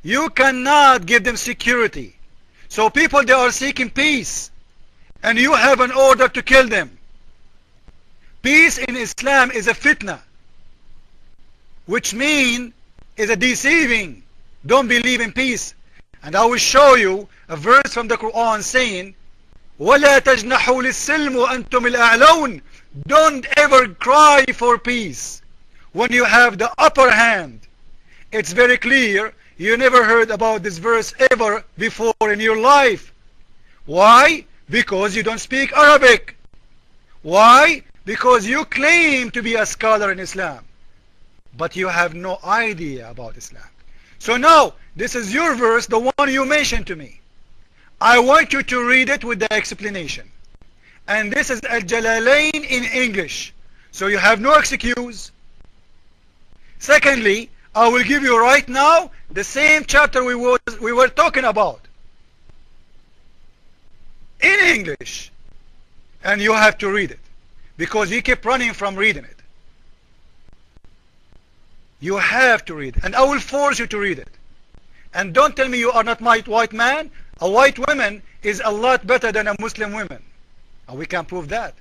You cannot give them security. So people, they are seeking peace, and you have an order to kill them. Peace in Islam is a fitna, which means is a deceiving. Don't believe in peace. And I will show you a verse from the Quran saying, وَلَا تَجْنَحُوا لِلسِّلْمُ وَأَنْتُمِ الْأَعْلَوْنَ. Don't ever cry for peace when you have the upper hand. It's very clear. You never heard about this verse ever before in your life. Why? Because you don't speak Arabic. Why? Because you claim to be a scholar in Islam, but you have no idea about Islam. So now, this is your verse, the one you mentioned to me. I want you to read it with the explanation. And this is Al-Jalalain in English. So you have no excuse. Secondly, I will give you right now the same chapter we were talking about in English, and you have to read it because you keep running from reading it. You have to read it, and I will force you to read it. And don't tell me you are not my white man. A white woman is a lot better than a Muslim woman, and we can prove that.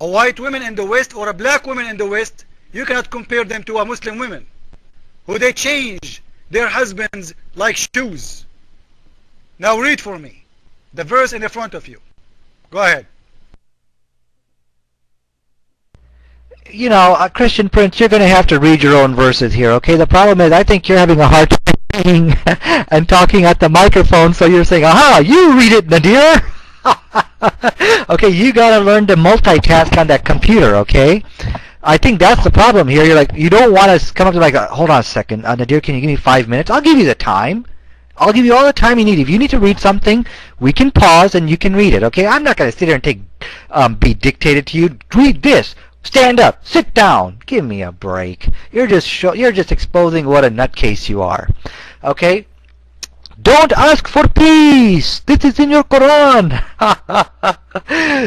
A white woman in the West or a black woman in the West, you cannot compare them to a Muslim women who they change their husbands like shoes. Now read for me the verse in the front of you. Go ahead. You know, Christian Prince, you're going to have to read your own verses here, okay? The problem is I think you're having a hard time reading and talking at the microphone, so you're saying, aha, you read it, Nadir. Okay, you got to learn to multitask on that computer, okay? I think that's the problem here. You're like, you don't want to come up to like, hold on a second, Nadir, can you give me 5 minutes? I'll give you the time. I'll give you all the time you need. If you need to read something, we can pause and you can read it, okay? I'm not going to sit there and be dictated to you. Read this. Stand up. Sit down. Give me a break. You're just exposing what a nutcase you are, okay? Don't ask for peace. This is in your Quran.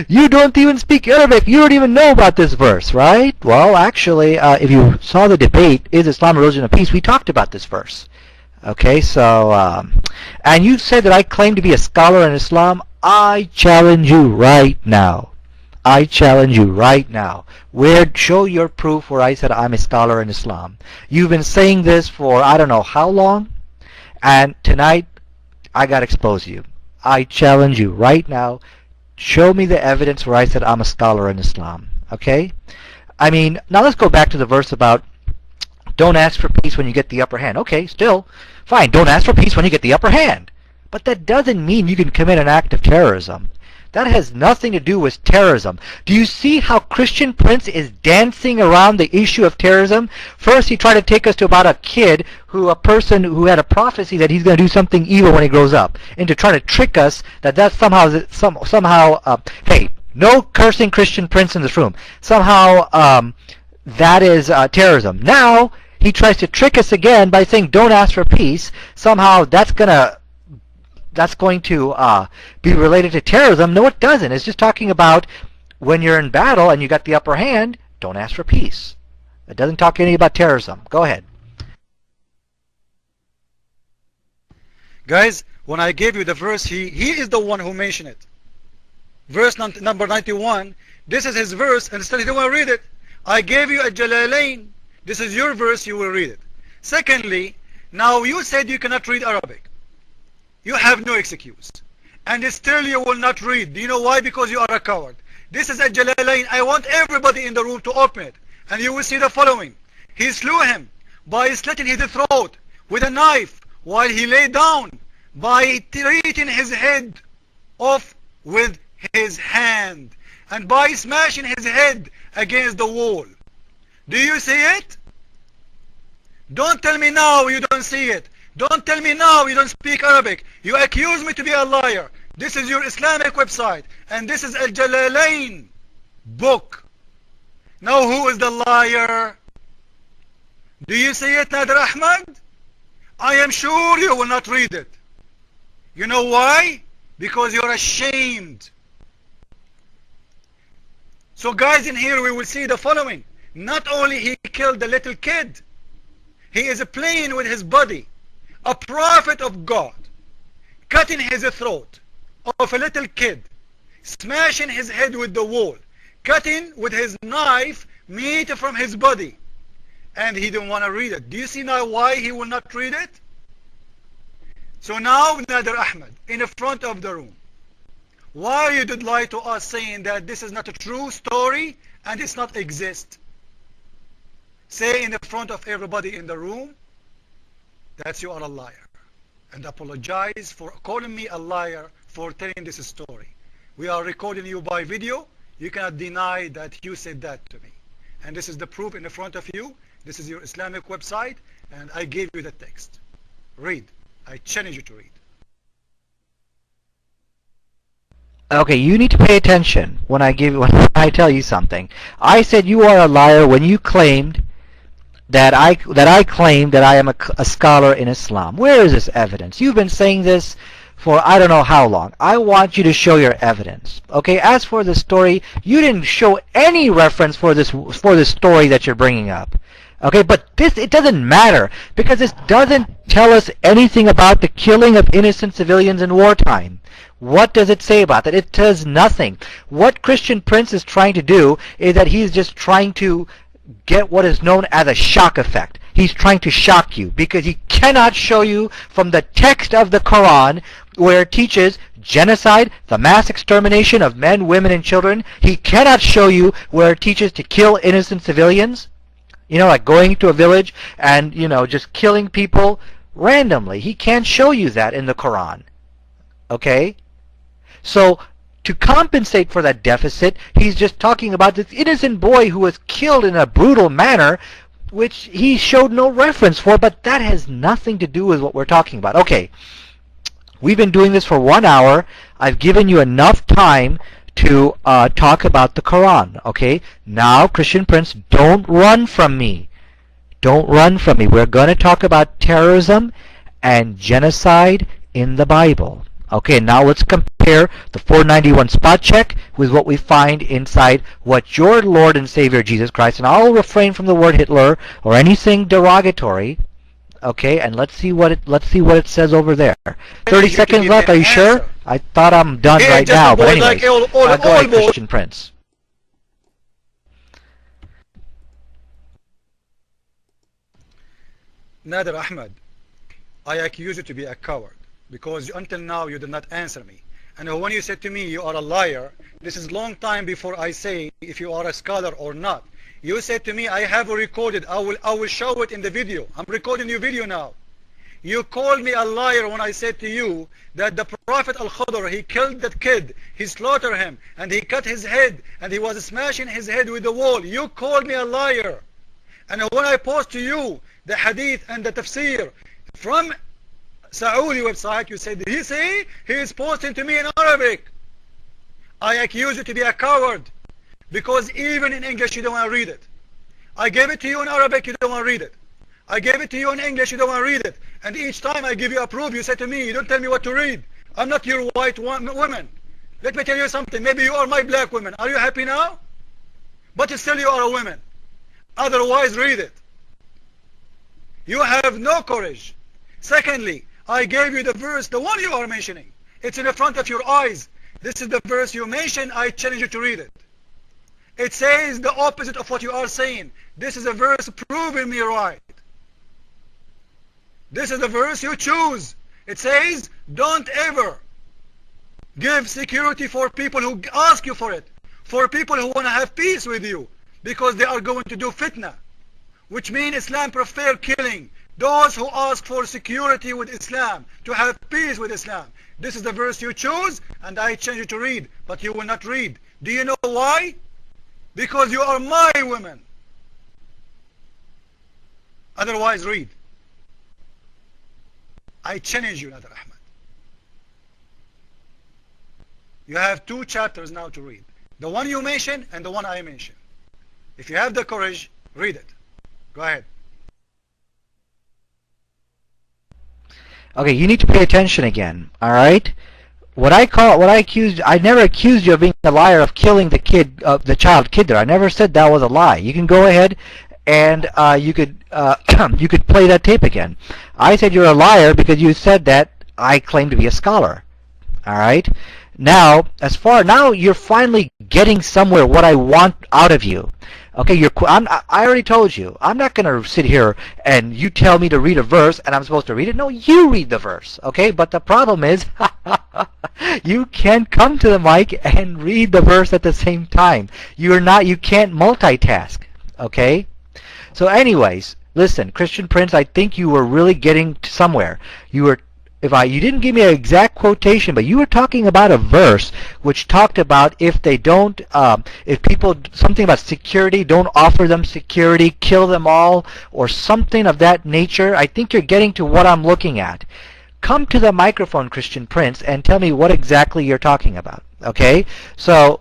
You don't even speak Arabic. You don't even know about this verse, right? Well, actually, if you saw the debate, is Islam a religion of peace? We talked about this verse. Okay, so, and you said that I claim to be a scholar in Islam. I challenge you right now. I challenge you right now. Show your proof where I said I'm a scholar in Islam. You've been saying this for I don't know how long. And tonight, I got to expose you. I challenge you right now. Show me the evidence where I said I'm a scholar in Islam. Okay? I mean, now let's go back to the verse about don't ask for peace when you get the upper hand. Okay, still, fine. Don't ask for peace when you get the upper hand. But that doesn't mean you can commit an act of terrorism. That has nothing to do with terrorism. Do you see how Christian Prince is dancing around the issue of terrorism? First, he tried to take us to about a person who had a prophecy that he's going to do something evil when he grows up, and to try to trick us that that's somehow, hey, no cursing Christian Prince in this room. Somehow, that is terrorism. Now, he tries to trick us again by saying don't ask for peace. Somehow, that's going to be related to terrorism. No, it doesn't. It's just talking about when you're in battle and you got the upper hand, don't ask for peace. It doesn't talk anything about terrorism. Go ahead. Guys, when I gave you the verse, he is the one who mentioned it. Verse number 91. This is his verse, and still he didn't want to read it. I gave you a Jalalain. This is your verse, you will read it. Secondly, now you said you cannot read Arabic. You have no excuse. And still you will not read. Do you know why? Because you are a coward. This is a Jalalain. I want everybody in the room to open it. And you will see the following. He slew him by slitting his throat with a knife while he lay down, by treating his head off with his hand, and by smashing his head against the wall. Do you see it? Don't tell me now you don't see it. Don't tell me now you don't speak Arabic. You accuse me to be a liar. This is your Islamic website, and this is Al-Jalalain book. Now who is the liar? Do you see it, Nadir Ahmed? I am sure you will not read it. You know why? Because you're ashamed. So guys, in here we will see the following. Not only he killed the little kid, he is playing with his body. A prophet of God cutting his throat of a little kid, smashing his head with the wall, cutting with his knife meat from his body, and he didn't want to read it. Do you see now why he will not read it? So now, Nadir Ahmed, in the front of the room, why you did lie to us saying that this is not a true story and it's not exist? Say in the front of everybody in the room that you are a liar, and apologize for calling me a liar for telling this story. We are recording you by video. You cannot deny that you said that to me. And this is the proof in the front of you. This is your Islamic website, and I gave you the text. Read. I challenge you to read. Okay, you need to pay attention when I tell you something. I said you are a liar when you claimed that I claimed that I am a scholar in Islam. Where is this evidence? You've been saying this for I don't know how long. I want you to show your evidence. Okay, as for the story, you didn't show any reference for this story that you're bringing up. Okay, but it doesn't matter, because this doesn't tell us anything about the killing of innocent civilians in wartime. What does it say about that? It does nothing. What Christian Prince is trying to do is that he's just trying to get what is known as a shock effect. He's trying to shock you because he cannot show you from the text of the Quran where it teaches genocide, the mass extermination of men, women, and children. He cannot show you where it teaches to kill innocent civilians. You know, like going to a village and, just killing people randomly. He can't show you that in the Quran. Okay? So, to compensate for that deficit, he's just talking about this innocent boy who was killed in a brutal manner, which he showed no reference for, but that has nothing to do with what we're talking about. Okay, we've been doing this for 1 hour. I've given you enough time to talk about the Quran, okay? Now, Christian Prince, don't run from me. Don't run from me. We're going to talk about terrorism and genocide in the Bible. Okay, now let's compare the 491 spot check with what we find inside what your Lord and Savior Jesus Christ, and I'll refrain from the word Hitler or anything derogatory. Okay, and let's see what it says over there. 30 seconds left. Are you sure? I thought I'm done right now, but anyway, go ahead, Christian Prince. Nadir Ahmed, I accuse you to be a coward, because until now you did not answer me. And when you said to me you are a liar, this is long time before I say if you are a scholar or not. You said to me, I have recorded, I will show it in the video. I'm recording your video now. You called me a liar when I said to you that the Prophet Al-Khadr, he killed that kid, he slaughtered him, and he cut his head, and he was smashing his head with the wall. You called me a liar. And when I post to you the hadith and the tafsir from Saudi website, you said, he is posting to me in Arabic. I accuse you to be a coward, because even in English you don't want to read it. I gave it to you in Arabic, you don't want to read it. I gave it to you in English, you don't want to read it. And each time I give you a proof, you say to me, you don't tell me what to read. I'm not your white woman. Let me tell you something. Maybe you are my black woman. Are you happy now? But still you are a woman. Otherwise, read it. You have no courage. Secondly, I gave you the verse, the one you are mentioning. It's in the front of your eyes. This is the verse you mentioned. I challenge you to read it. It says the opposite of what you are saying. This is a verse proving me right. This is the verse you choose. It says, don't ever give security for people who ask you for it, for people who want to have peace with you, because they are going to do fitna, which means Islam prefer killing those who ask for security with Islam, to have peace with Islam. This is the verse you choose, and I change you to read, but you will not read. Do you know why? Because you are my woman. Otherwise, read. I challenge you, Nadir Ahmed. You have 2 chapters now to read. The one you mentioned and the one I mentioned. If you have the courage, read it. Go ahead. Okay, you need to pay attention again, alright? I never accused you of being a liar of killing the child kidder. I never said that was a lie. You can go ahead and you could play that tape again. I said you're a liar because you said that I claim to be a scholar. All right? Now, now you're finally getting somewhere what I want out of you. Okay, I already told you. I'm not going to sit here and you tell me to read a verse and I'm supposed to read it. No, you read the verse. Okay, but the problem is you can't come to the mic and read the verse at the same time. You can't multitask. Okay? So anyways, listen, Christian Prince, I think you were really getting somewhere. You didn't give me an exact quotation, but you were talking about a verse which talked about if people, something about security, don't offer them security, kill them all, or something of that nature. I think you're getting to what I'm looking at. Come to the microphone, Christian Prince, and tell me what exactly you're talking about. Okay? So